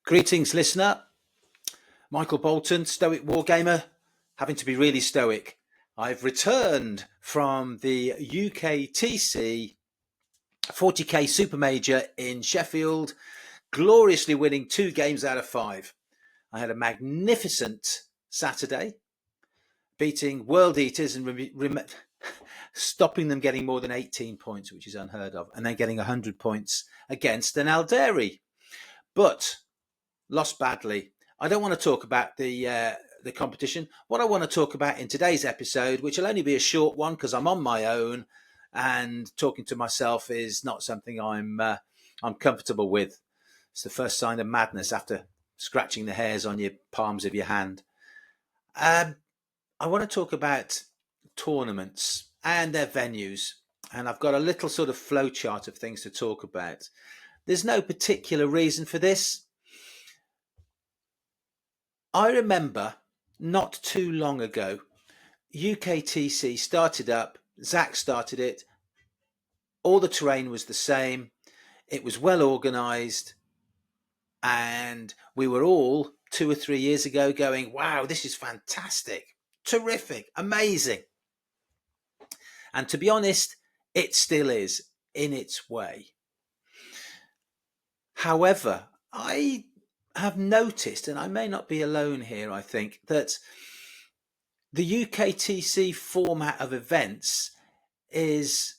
Greetings, listener. Michael Bolton, Stoic Wargamer, having to be really stoic. I've returned from the UKTC 40k Super Major in Sheffield, gloriously winning 2 games out of 5. I had a magnificent Saturday, beating World Eaters and stopping them getting more than 18 points, which is unheard of, and then getting 100 points against an Alderi. But lost badly. I don't want to talk about the competition. What I want to talk about in today's episode, which will only be a short one because I'm on my own and talking to myself is not something I'm comfortable with. It's the first sign of madness after scratching the hairs on your palms of your hand. I want to talk about tournaments and their venues, and I've got a little sort of flow chart of things to talk about. There's no particular reason for this. I remember not too long ago, UKTC started up, Zach started it, all the terrain was the same, it was well organised, and we were all 2 or 3 years ago going, wow, this is fantastic, terrific, amazing. And to be honest, it still is in its way. However, I have noticed, and I may not be alone here, I think, that the UKTC format of events is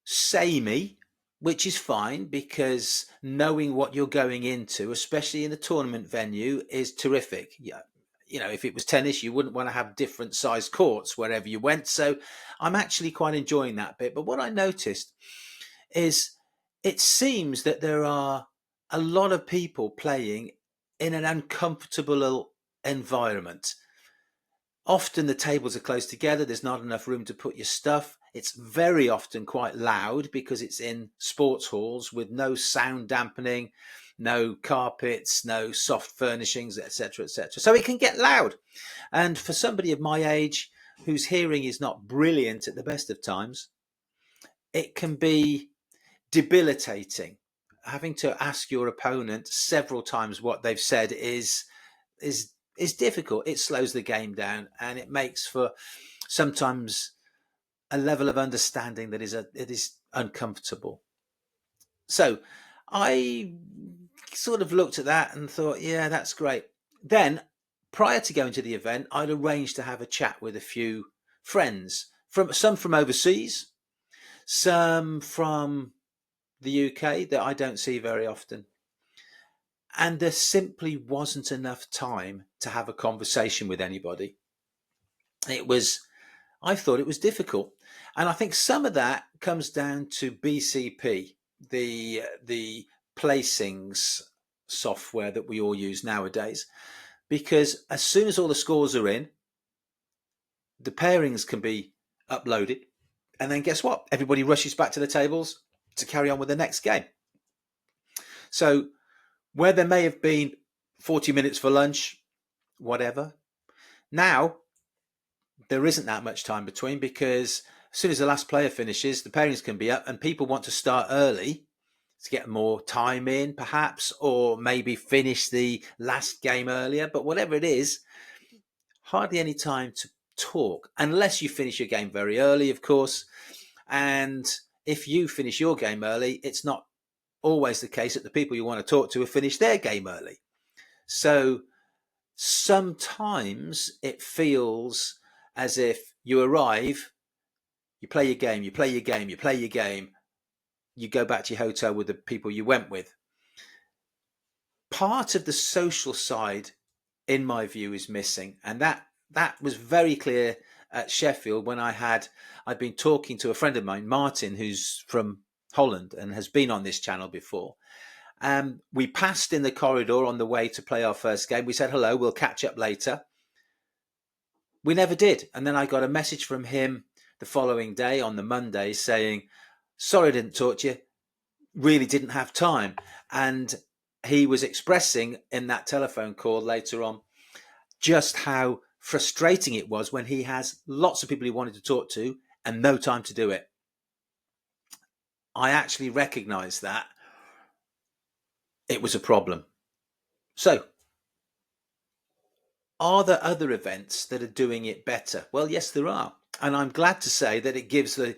samey, which is fine because knowing what you're going into, especially in a tournament venue, is terrific. Yeah, you know, if it was tennis, you wouldn't want to have different sized courts wherever you went. So I'm actually quite enjoying that bit. But what I noticed is it seems that there are a lot of people playing in an uncomfortable environment. Often the tables are close together. There's not enough room to put your stuff. It's very often quite loud because it's in sports halls with no sound dampening, no carpets, no soft furnishings, etc., etc. So it can get loud. And for somebody of my age whose hearing is not brilliant at the best of times, it can be debilitating. Having to ask your opponent several times what they've said is difficult. It slows the game down, and it makes for sometimes a level of understanding that it is uncomfortable. So I sort of looked at that and thought, yeah, that's great. Then prior to going to the event, I'd arranged to have a chat with a few friends, some from overseas, some from the UK that I don't see very often. And there simply wasn't enough time to have a conversation with anybody. I thought it was difficult. And I think some of that comes down to BCP, the placings software that we all use nowadays, because as soon as all the scores are in, the pairings can be uploaded. And then guess what? Everybody rushes back to the tables to carry on with the next game. So where there may have been 40 minutes for lunch, whatever, now there isn't that much time between, because as soon as the last player finishes, the pairings can be up and people want to start early to get more time in, perhaps, or maybe finish the last game earlier. But whatever it is, hardly any time to talk, unless you finish your game very early, of course. And if you finish your game early, it's not always the case that the people you want to talk to have finished their game early. So sometimes it feels as if you arrive, you play your game, you play your game, you play your game, you go back to your hotel with the people you went with. Part of the social side, in my view, is missing. And that was very clear at Sheffield when I'd been talking to a friend of mine, Martin, who's from Holland and has been on this channel before. We passed in the corridor on the way to play our first game. We said, hello, we'll catch up later. We never did. And then I got a message from him the following day on the Monday saying, sorry I didn't talk to you, really didn't have time. And he was expressing in that telephone call later on just how frustrating it was when he has lots of people he wanted to talk to and no time to do it. I actually recognized that it was a problem. So, are there other events that are doing it better? Well, yes, there are. And I'm glad to say that it gives the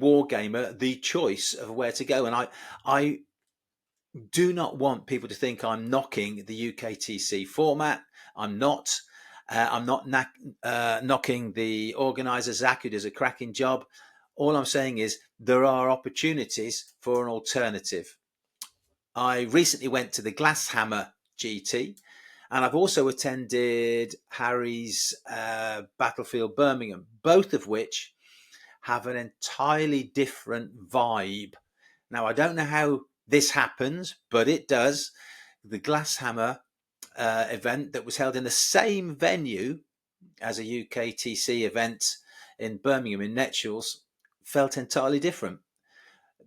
wargamer the choice of where to go. And I do not want people to think I'm knocking the UKTC format. I'm not. I'm not knocking the organizer, Zach, who does a cracking job. All I'm saying is there are opportunities for an alternative. I recently went to the Glasshammer GT, and I've also attended Harry's Battlefield Birmingham, both of which have an entirely different vibe. Now, I don't know how this happens, but it does. The Glasshammer event that was held in the same venue as a UKTC event in Birmingham in Netchells felt entirely different.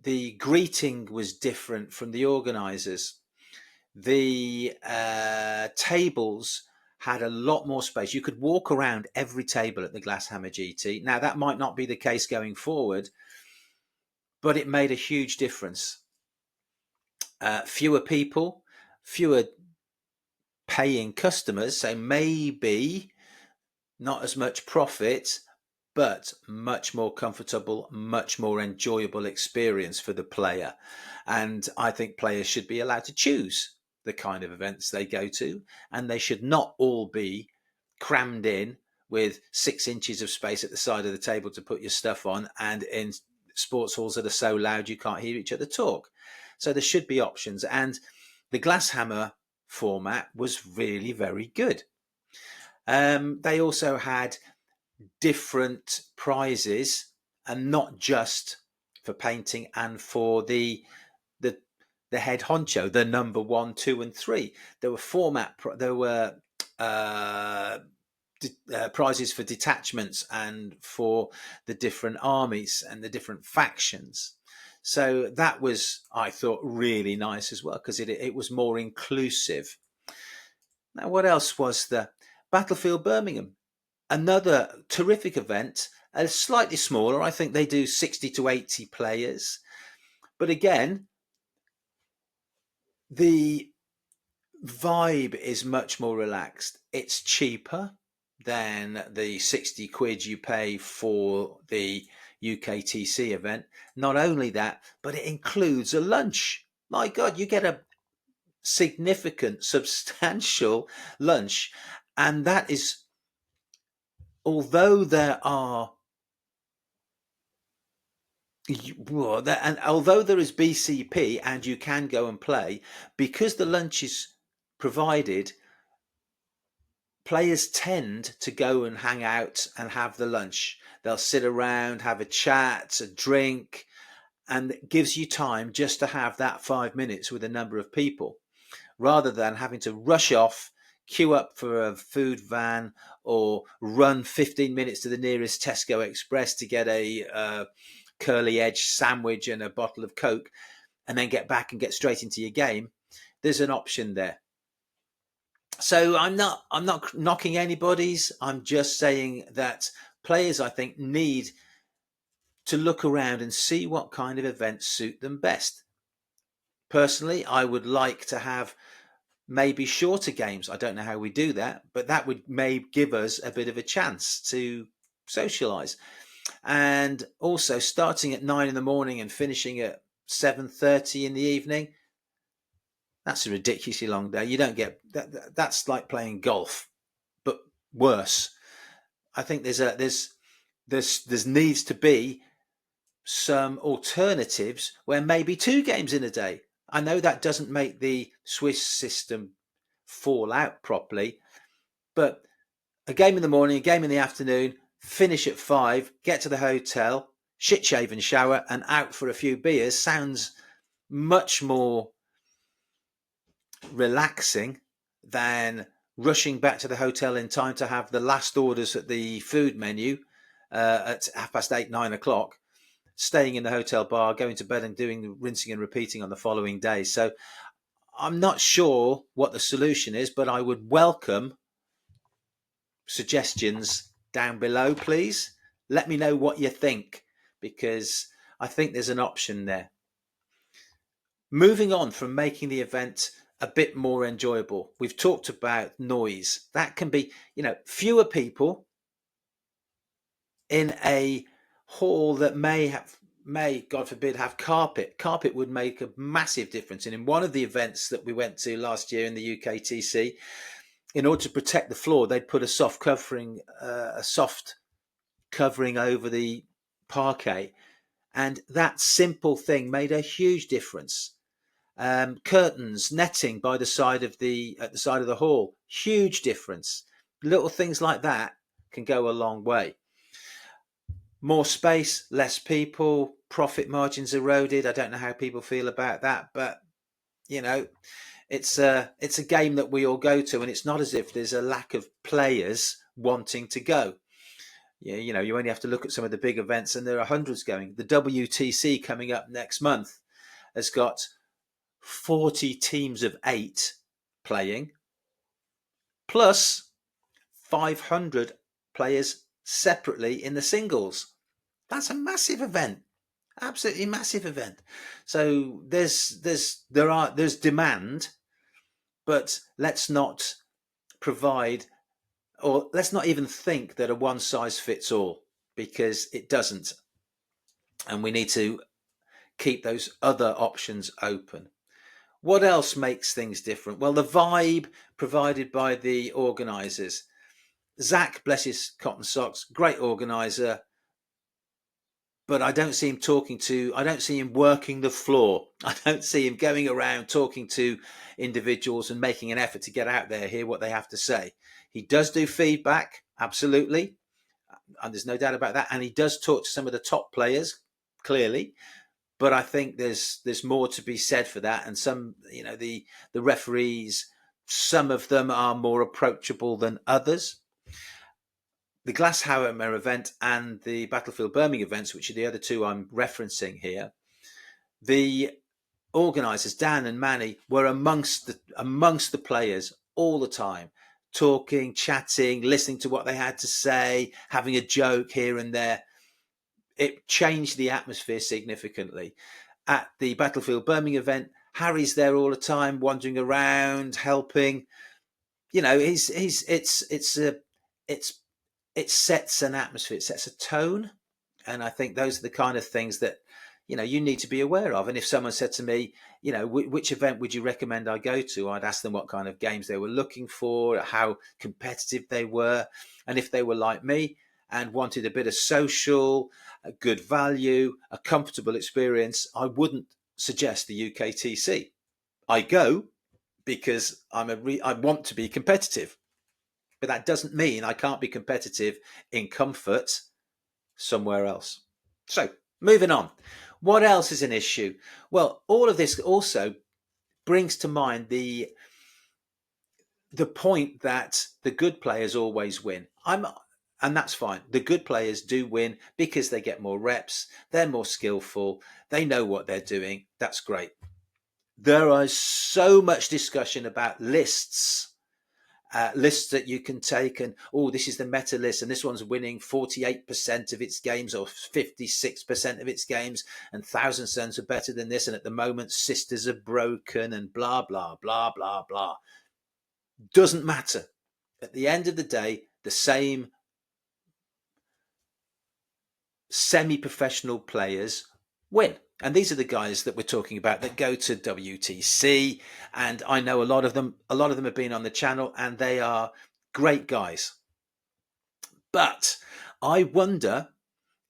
The greeting was different from the organisers. The tables had a lot more space. You could walk around every table at the Glasshammer GT. Now, that might not be the case going forward, but it made a huge difference. Fewer people, fewer paying customers, so maybe not as much profit, but much more comfortable, much more enjoyable experience for the player. And I think players should be allowed to choose the kind of events they go to, and they should not all be crammed in with 6 inches of space at the side of the table to put your stuff on, and in sports halls that are so loud you can't hear each other talk. So there should be options. And the Glasshammer format was really very good. They also had different prizes, and not just for painting, and for the the head honcho, the number 1, 2, and 3. There were uh, prizes for detachments and for the different armies and the different factions. So that was, I thought, really nice as well, because it was more inclusive. Now, what else was there? Battlefield Birmingham, another terrific event, slightly smaller. I think they do 60 to 80 players. But again, the vibe is much more relaxed. It's cheaper than the 60 quid you pay for the UKTC event. Not only that, but it includes a lunch. My God, you get a significant, substantial lunch. And that is, although there are and although there is BCP and you can go and play, because the lunch is provided, players tend to go and hang out and have the lunch. They'll sit around, have a chat, a drink, and it gives you time just to have that 5 minutes with a number of people, rather than having to rush off, queue up for a food van, or run 15 minutes to the nearest Tesco Express to get a curly edge sandwich and a bottle of Coke, and then get back and get straight into your game. There's an option there. So I'm not knocking anybody's. I'm just saying that players, I think, need to look around and see what kind of events suit them best. Personally, I would like to have maybe shorter games. I don't know how we do that, but that would may give us a bit of a chance to socialize. And also, starting at 9 in the morning and finishing at 7:30 in the evening, that's a ridiculously long day. You don't get that. That's like playing golf, but worse. I think there's needs to be some alternatives where maybe 2 games in a day. I know that doesn't make the Swiss system fall out properly, but a game in the morning, a game in the afternoon, finish at 5, get to the hotel, shit shave and shower, and out for a few beers sounds much more relaxing than rushing back to the hotel in time to have the last orders at the food menu at 8:30, 9 o'clock, staying in the hotel bar, going to bed, and doing the rinsing and repeating on the following day. So I'm not sure what the solution is, but I would welcome suggestions down below, please. Let me know what you think, because I think there's an option there. Moving on from making the event a bit more enjoyable. We've talked about noise. That can be, fewer people in a hall that may, God forbid, have carpet. Carpet would make a massive difference. And in one of the events that we went to last year in the UKTC, in order to protect the floor, they'd put a soft covering over the parquet, and that simple thing made a huge difference. Curtains, netting by the side of at the side of the hall, huge difference. Little things like that can go a long way. More space, less people, profit margins eroded. I don't know how people feel about that, but it's a game that we all go to, and it's not as if there's a lack of players wanting to go. Yeah, you only have to look at some of the big events, and there are hundreds going. The WTC coming up next month has got 40 teams of 8 playing, plus 500 players separately in the singles. That's a massive event, absolutely massive event. So there's demand, but let's not provide, or let's not even think that a one size fits all, because it doesn't. And we need to keep those other options open. What else makes things different? Well, the vibe provided by the organisers. Zach, bless his cotton socks, great organiser, but I don't see him working the floor. I don't see him going around talking to individuals and making an effort to get out there, hear what they have to say. He does do feedback, absolutely, and there's no doubt about that. And he does talk to some of the top players, clearly. But I think there's more to be said for that. And some, the referees, some of them are more approachable than others. The Glasshammer event and the Battlefield Birmingham events, which are the other two I'm referencing here, the organisers, Dan and Manny, were amongst the players all the time, talking, chatting, listening to what they had to say, having a joke here and there. It changed the atmosphere significantly. At the Battlefield Birmingham event, Harry's there all the time, wandering around, helping. It sets an atmosphere, it sets a tone, and I think those are the kind of things that you need to be aware of. And if someone said to me, which event would you recommend I go to, I'd ask them what kind of games they were looking for, how competitive they were, and if they were like me and wanted a bit of social, a good value, a comfortable experience, I wouldn't suggest the UKTC. I go because I want to be competitive, but that doesn't mean I can't be competitive in comfort somewhere else. So moving on, what else is an issue? Well, all of this also brings to mind the point that the good players always win. And that's fine. The good players do win because they get more reps. They're more skillful. They know what they're doing. That's great. There is so much discussion about lists that you can take, and this is the meta list, and this one's winning 48% of its games or 56% of its games, and Thousand Sons are better than this, and at the moment Sisters are broken, and blah blah blah blah blah. Doesn't matter. At the end of the day, the same semi-professional players win. And these are the guys that we're talking about that go to WTC. And I know a lot of them have been on the channel, and they are great guys. But I wonder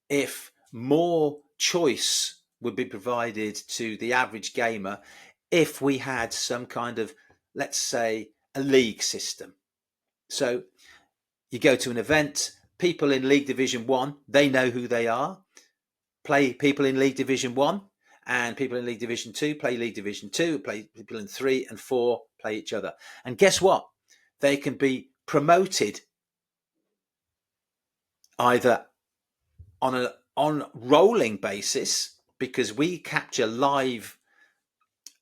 if more choice would be provided to the average gamer if we had some kind of, let's say, a league system. So you go to an event, people in League Division 1, they know who they are. Play people in League Division 1, and people in League Division 2 play League Division 2, play people in 3 and 4 play each other. And guess what? They can be promoted either on a rolling basis, because we capture live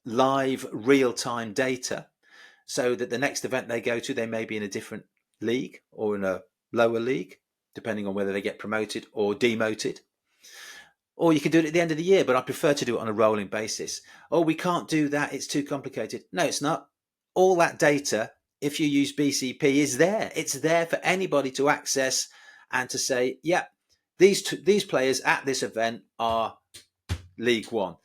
real-time data, so that the next event they go to, they may be in a different league or in a lower league, depending on whether they get promoted or demoted. Or you can do it at the end of the year, but I prefer to do it on a rolling basis. Oh, we can't do that, it's too complicated. No, it's not. all that data, if you use BCP, is there. It's there for anybody to access and to say, yeah, these players at this event are League One.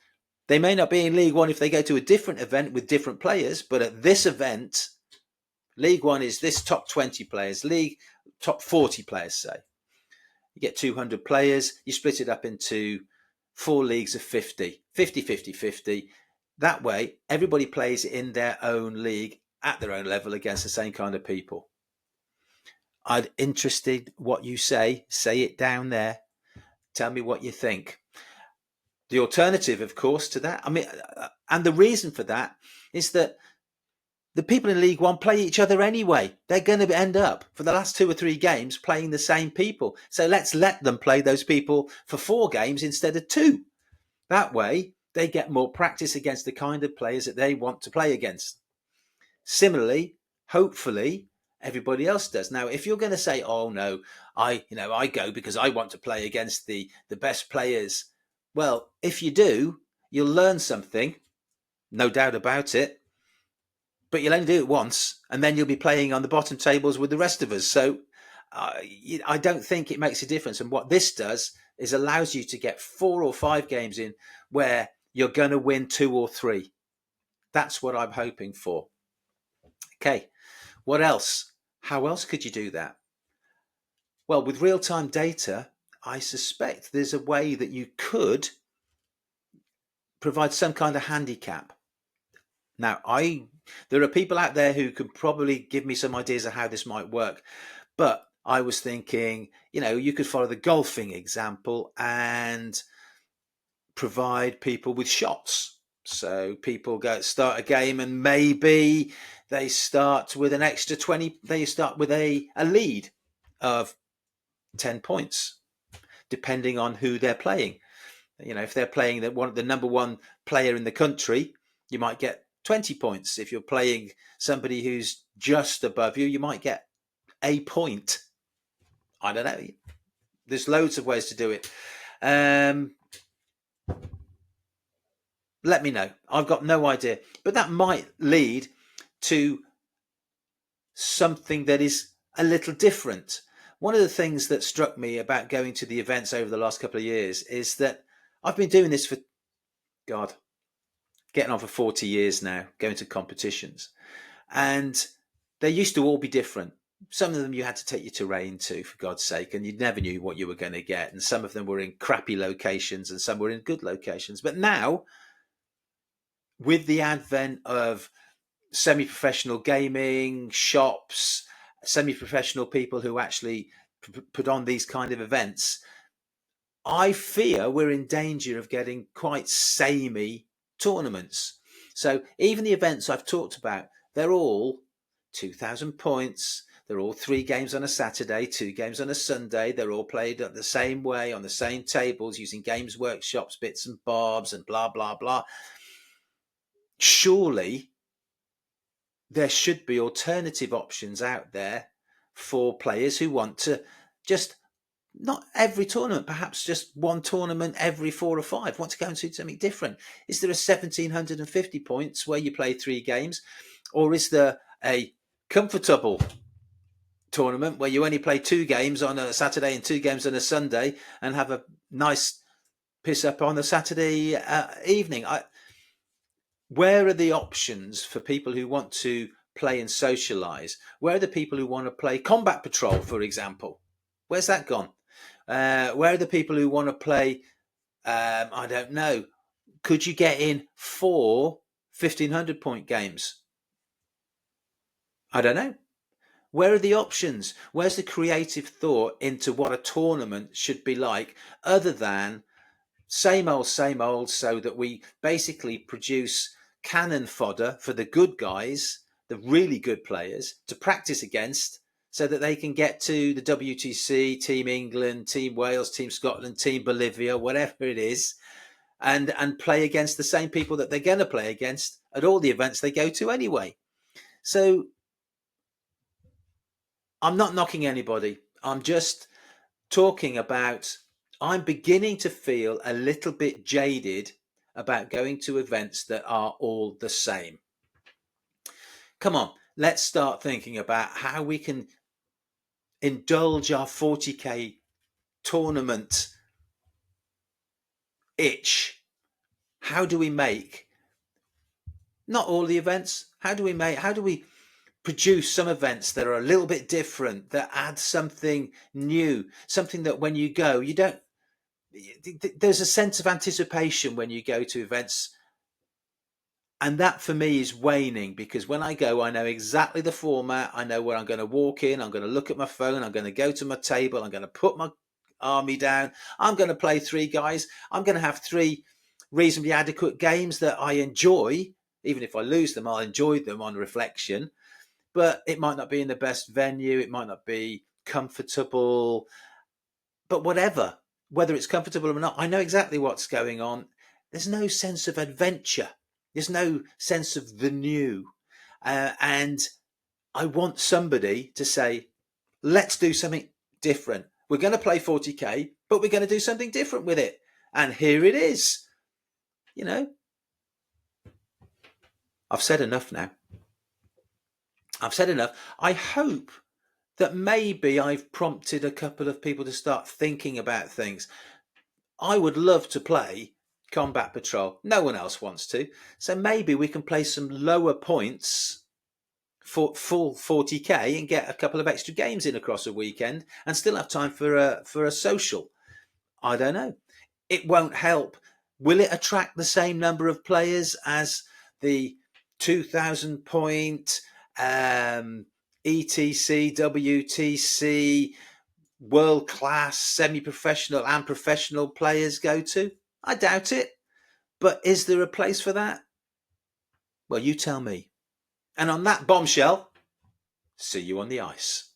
They may not be in League One if they go to a different event with different players, but at this event, League One is this top 20 players, League top 40 players, say. You get 200 players, you split it up into 4 leagues of 50, 50, 50, 50. That way, everybody plays in their own league at their own level against the same kind of people. I'm interested what you say. Say it down there. Tell me what you think. The alternative, of course, to that, and the reason for that is that the people in League One play each other anyway. They're going to end up for the last 2 or 3 games playing the same people. So let's let them play those people for 4 games instead of 2. That way, they get more practice against the kind of players that they want to play against. Similarly, hopefully, everybody else does. Now, if you're going to say, "Oh no, I go because I want to play against the best players," well, if you do, you'll learn something, no doubt about it. But you'll only do it once, and then you'll be playing on the bottom tables with the rest of us. So I don't think it makes a difference. And what this does is allows you to get 4 or 5 games in where you're going to win 2 or 3. That's what I'm hoping for. Okay, what else? How else could you do that? Well, with real-time data, I suspect there's a way that you could provide some kind of handicap. Now, there are people out there who could probably give me some ideas of how this might work, but I was thinking, you could follow the golfing example and provide people with shots. So people start a game and maybe they start with an extra 20, they start with a lead of 10 points, depending on who they're playing. If they're playing the number 1 player in the country, you might get 20 points. If you're playing somebody who's just above you, you might get a point. I don't know. There's loads of ways to do it. Let me know. I've got no idea. But that might lead to something that is a little different. One of the things that struck me about going to the events over the last couple of years is that I've been doing this for, getting on for 40 years now, going to competitions. And they used to all be different. Some of them you had to take your terrain to, for God's sake, and you never knew what you were going to get. And some of them were in crappy locations and some were in good locations. But now, with the advent of semi-professional gaming, shops, semi-professional people who actually put on these kind of events, I fear we're in danger of getting quite samey tournaments. So even the events I've talked about, they're all 2,000 points. They're all 3 games on a Saturday, 2 games on a Sunday. They're all played the same way on the same tables using Games Workshop's bits and bobs and blah, blah, blah. Surely there should be alternative options out there for players who want to just, not every tournament, perhaps just one tournament every 4 or 5, want to go and do something different. Is there a 1,750 points where you play 3 games? Or is there a comfortable tournament where you only play 2 games on a Saturday and 2 games on a Sunday and have a nice piss up on a Saturday evening? Where are the options for people who want to play and socialise? Where are the people who want to play Combat Patrol, for example? Where's that gone? Where are the people who want to play, I don't know, could you get in 4 1,500 point games? I don't know. Where are the options? Where's the creative thought into what a tournament should be like, other than same old, so that we basically produce cannon fodder for the good guys, the really good players, to practice against, so that they can get to the WTC, Team England, Team Wales, Team Scotland, Team Bolivia, whatever it is, and play against the same people that they're going to play against at all the events they go to anyway. So I'm not knocking anybody. I'm just talking about, I'm beginning to feel a little bit jaded about going to events that are all the same. Come on, let's start thinking about how we can indulge our 40k tournament itch. How do we make not all the events? How do we produce some events that are a little bit different, that add something new, something that when you go, you don't, there's a sense of anticipation when you go to events. And that for me is waning, because when I go, I know exactly the format. I know where I'm going to walk in. I'm going to look at my phone. I'm going to go to my table. I'm going to put my army down. I'm going to play 3 guys. I'm going to have 3 reasonably adequate games that I enjoy. Even if I lose them, I'll enjoy them on reflection. But it might not be in the best venue. It might not be comfortable. But whatever, whether it's comfortable or not, I know exactly what's going on. There's no sense of adventure. There's no sense of the new. And I want somebody to say, let's do something different. We're going to play 40k, but we're going to do something different with it. And here it is. You know, I've said enough now. I've said enough. I hope that maybe I've prompted a couple of people to start thinking about things. I would love to play Combat Patrol. No one else wants to. So maybe we can play some lower points for full 40k and get a couple of extra games in across a weekend and still have time for a social. I don't know. It won't help. Will it attract the same number of players as the 2,000 point ETC, WTC, world class, semi-professional and professional players go to? I doubt it. But is there a place for that? Well, you tell me. And on that bombshell, see you on the ice.